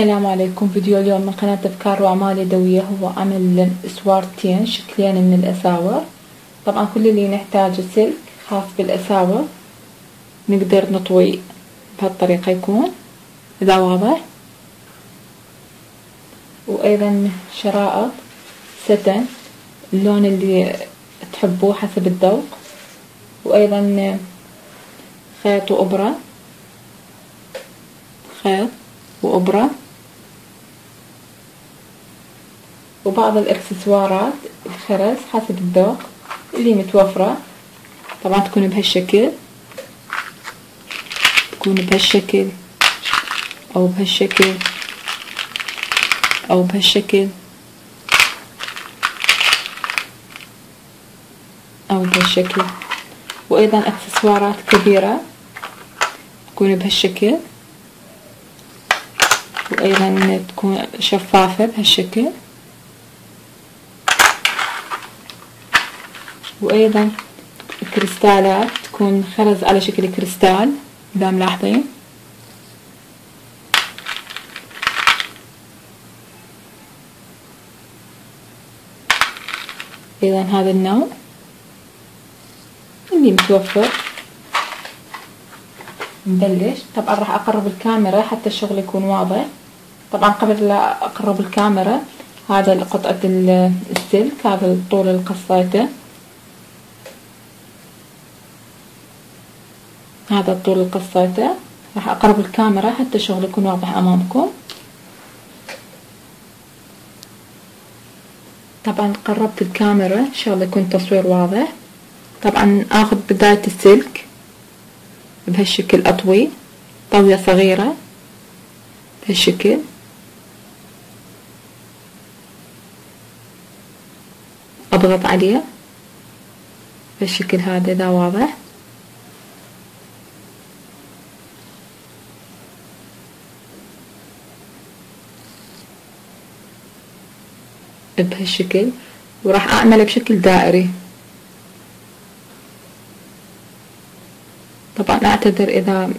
السلام عليكم. فيديو اليوم من قناة أفكار وأعمال يدوية، هو عمل اسوارتين شكلين من الأساور. طبعا كل اللي نحتاجه سلك خاص بالأساور، نقدر نطوي بهالطريقة يكون إذا واضح، وأيضا شرائط ستن اللون اللي تحبوه حسب الذوق، وأيضا خيط وإبرة، خيط وإبرة، وبعض الإكسسوارات الخرز حسب الذوق اللي متوفرة. طبعا تكون بهالشكل، تكون بهالشكل أو بهالشكل أو بهالشكل أو بهالشكل، وأيضا إكسسوارات كبيرة تكون بهالشكل، وأيضا تكون شفافة بهالشكل، وأيضا كريستالات تكون خرز على شكل كريستال إذا ملاحظين. أيضا هذا النوع اللي متوفر. نبلش. طبعا راح أقرب الكاميرا حتى الشغل يكون واضح. طبعا قبل لا أقرب الكاميرا، هذا قطعة السلك، هذا الطول اللي قصيته، هذا الطول اللي قصيته. راح أقرب الكاميرا حتى الشغل يكون واضح أمامكم. طبعا قربت الكاميرا إن شاء الله يكون التصوير واضح. طبعا آخذ بداية السلك بهالشكل، أطوي طوية صغيرة بهالشكل، أضغط عليه بهالشكل هذا إذا واضح. بهالشكل، وراح أعمله بشكل دائري. طبعا أعتذر إذا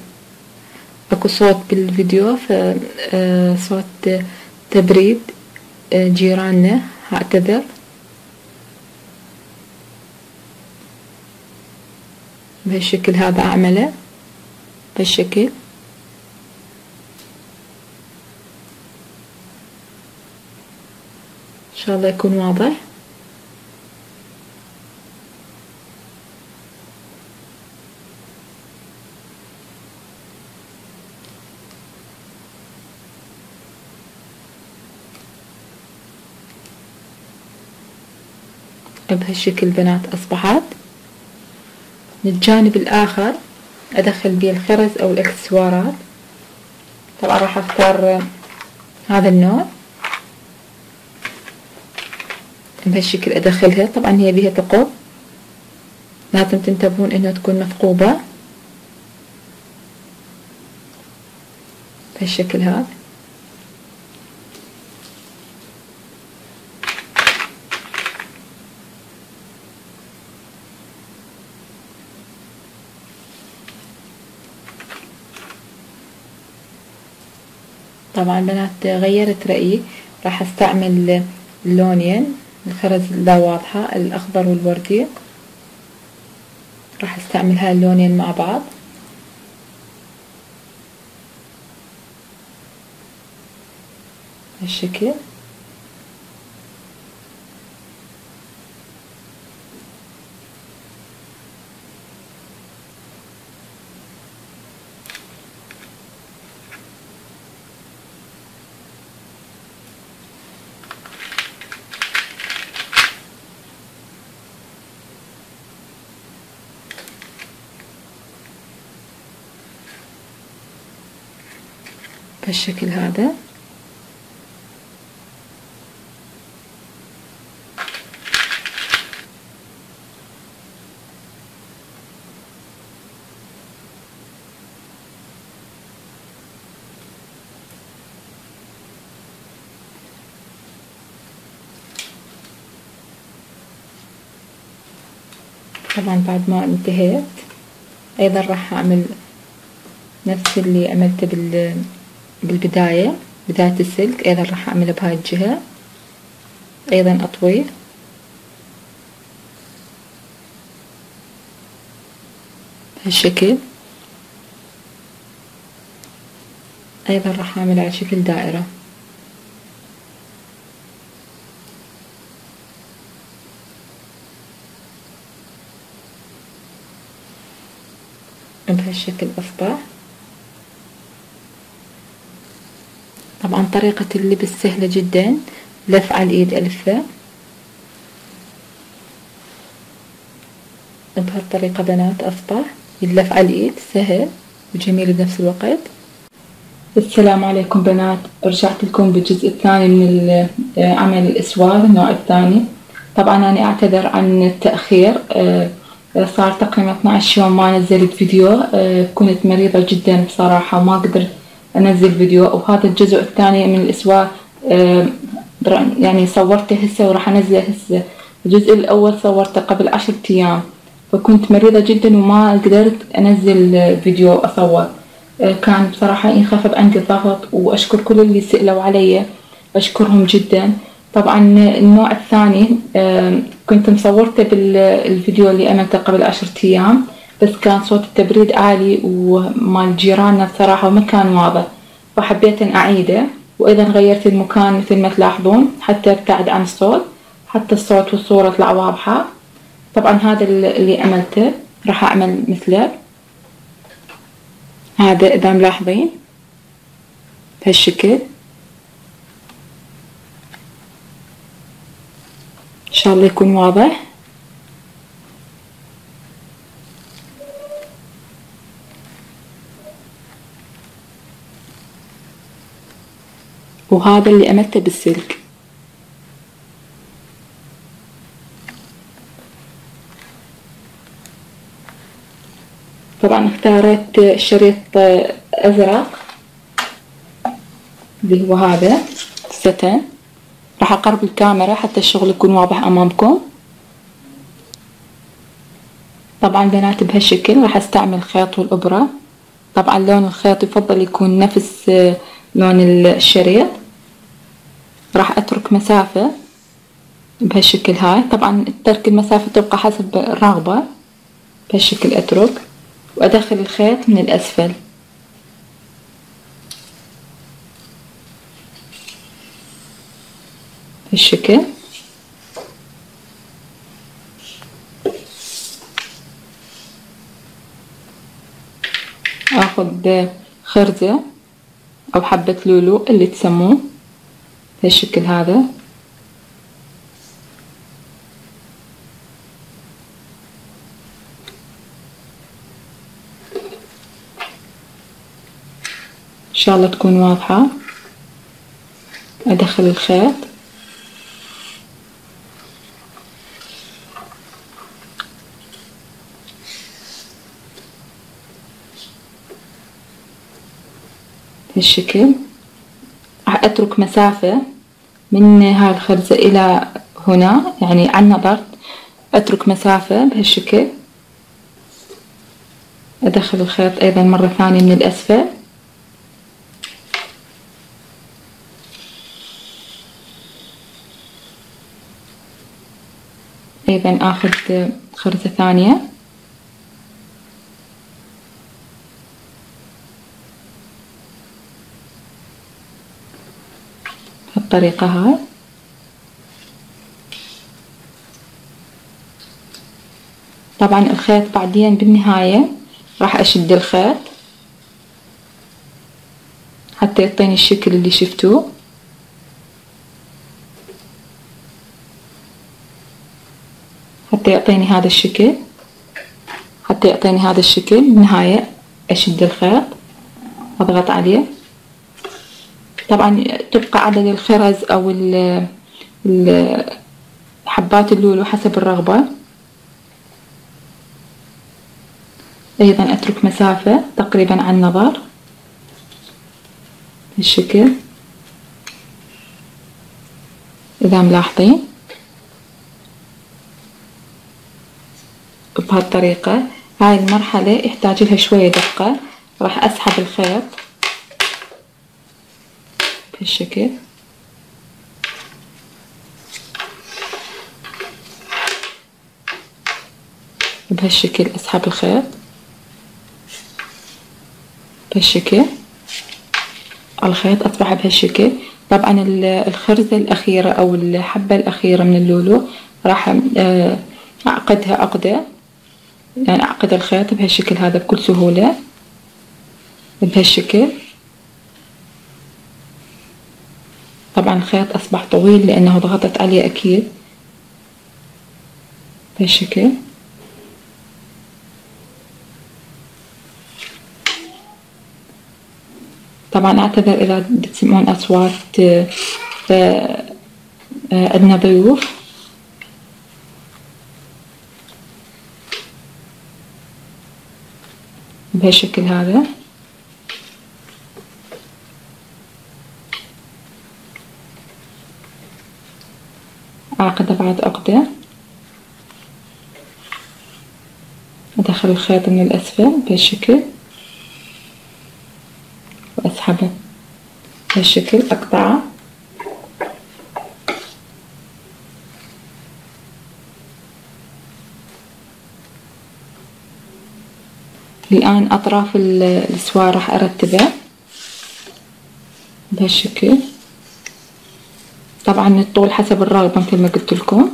أكو صوت بالفيديو، فصوت تبريد جيراننا، أعتذر. بهالشكل هذا أعمله بهالشكل. إن شاء الله يكون واضح. بهالشكل بنات أصبحت. من الجانب الآخر أدخل بيه الخرز أو الإكسسوارات. طبعا راح أختار هذا النوع بهالشكل أدخلها. طبعا هي بيها ثقب، لازم تنتبهون إنها تكون مثقوبة بهالشكل هذا. طبعا بنات غيرت رأيي، راح استعمل اللونين، الخرز لا واضحة، الأخضر والوردي. راح استعمل هاي اللونين مع بعض هالشكل. بالشكل هذا. طبعا بعد ما انتهيت ايضا راح اعمل نفس اللي عملته بالبداية. بداية السلك ايضا راح اعمله بهاي الجهة، ايضا اطويه بهالشكل، ايضا راح اعمله على شكل دائرة. بهالشكل اصبح. طبعا طريقة اللبس سهلة جدا، لف على الايد الفه بهالطريقة بنات، اصبح يلف على الايد سهل وجميل بنفس الوقت. السلام عليكم بنات، رجعت لكم بالجزء الثاني من عمل الاسوار النوع الثاني. طبعا انا اعتذر عن التأخير، صار تقريبا 12 يوم ما نزلت فيديو، كنت مريضة جدا بصراحة وما قدرت انزل فيديو. وهذا الجزء الثاني من الاسوار يعني صورته هسه وراح انزله هسه. الجزء الاول صورته قبل 10 ايام، فكنت مريضة جدا وما قدرت انزل فيديو اصور. كان بصراحة ينخفض عندي الضغط، واشكر كل اللي سألوا علي، اشكرهم جدا. طبعا النوع الثاني كنت مصورته بالفيديو اللي عملته قبل 10 ايام، بس كان صوت التبريد عالي ومال جيراننا بصراحة وما كان واضح، فحبيت ان اعيده. وايضا غيرت المكان مثل ما تلاحظون حتى ابتعد عن الصوت، حتى الصوت والصورة تطلع واضحة. طبعا هذا اللي عملته راح اعمل مثله هذا اذا ملاحظين بهالشكل، ان شاء الله يكون واضح. وهذا اللي عملته بالسلك. طبعا اختاريت شريط ازرق اللي هو هذا ستن. راح اقرب الكاميرا حتى الشغل يكون واضح امامكم. طبعا بنات بهالشكل راح استعمل الخيط والابرة. طبعا لون الخيط يفضل يكون نفس لون الشريط. راح اترك مسافة بهالشكل هاي. طبعا ترك المسافة تبقى حسب الرغبة. بهالشكل اترك وادخل الخيط من الاسفل بالشكل. اخذ خرزة او حبة لولو اللي تسموه بالشكل هذا. ان شاء الله تكون واضحة. ادخل الخيط بالشكل. راح اترك مسافة من هاي الخرزة الى هنا، يعني عن نظر اترك مسافة بهالشكل. ادخل الخيط ايضا مرة ثانية من الاسفل. ايضا اخذ خرزة ثانية بهالطريقة هاي. طبعا الخيط بعدين بالنهاية راح اشد الخيط حتى يعطيني الشكل اللي شفتوه. حتى يعطيني هذا الشكل. حتى يعطيني هذا الشكل بالنهاية اشد الخيط اضغط عليه. طبعا تبقى عدد الخرز او حبات اللولو حسب الرغبة. ايضا اترك مسافة تقريبا عن النظر بالشكل اذا ملاحظين. بهالطريقة هاي المرحلة يحتاج لها شوية دقة. راح اسحب الخيط بهالشكل. بهالشكل اسحب الخيط بهالشكل. الخيط اصبح بهالشكل. طبعا الخرزة الاخيرة او الحبة الاخيرة من اللولو راح اعقدها عقدة، يعني اعقد الخيط بهالشكل هذا بكل سهولة بهالشكل. طبعا الخيط اصبح طويل لانه ضغطت عليه اكيد بهالشكل. طبعا اعتذر اذا تسمعون اصوات، عندنا ضيوف. بهالشكل هذا. اعقد بعد عقدة، ادخل الخيط من الاسفل بهالشكل واسحبه بهالشكل، اقطعه. الان اطراف السوار راح ارتبه بهالشكل. طبعا الطول حسب الرغبة مثل ما قلت لكم،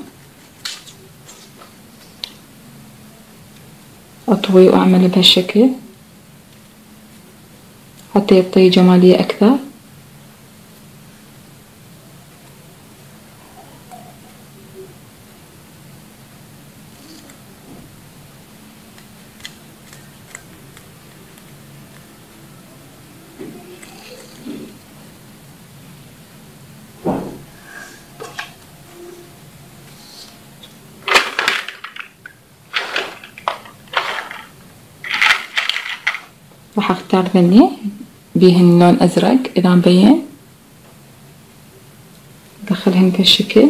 اطوي واعمل بهالشكل حتى يعطي جمالية اكثر. راح اختار ذني بيهن لون ازرق اذا مبين، ادخلهن بهالشكل.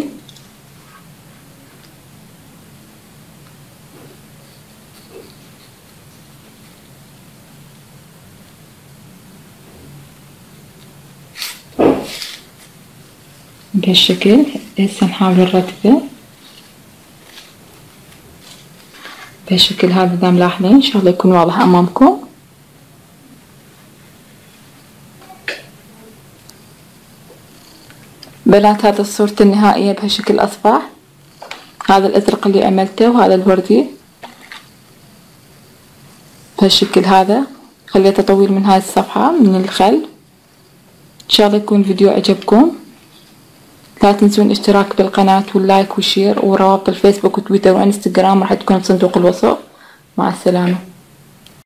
بهالشكل. هسه نحاول نرتبه بهالشكل هذا. اذا ملاحظين ان شاء الله يكون واضح امامكم. بنات هذا الصورة النهائية بهالشكل اصبح. هذا الازرق اللي عملته وهذا الوردي بهالشكل هذا. خليته طويل من هاي الصفحة من الخلف. ان شاء الله يكون الفيديو عجبكم. لا تنسون الاشتراك بالقناة واللايك والشير، وروابط الفيسبوك وتويتر وانستغرام راح تكون بصندوق الوصف. مع السلامة.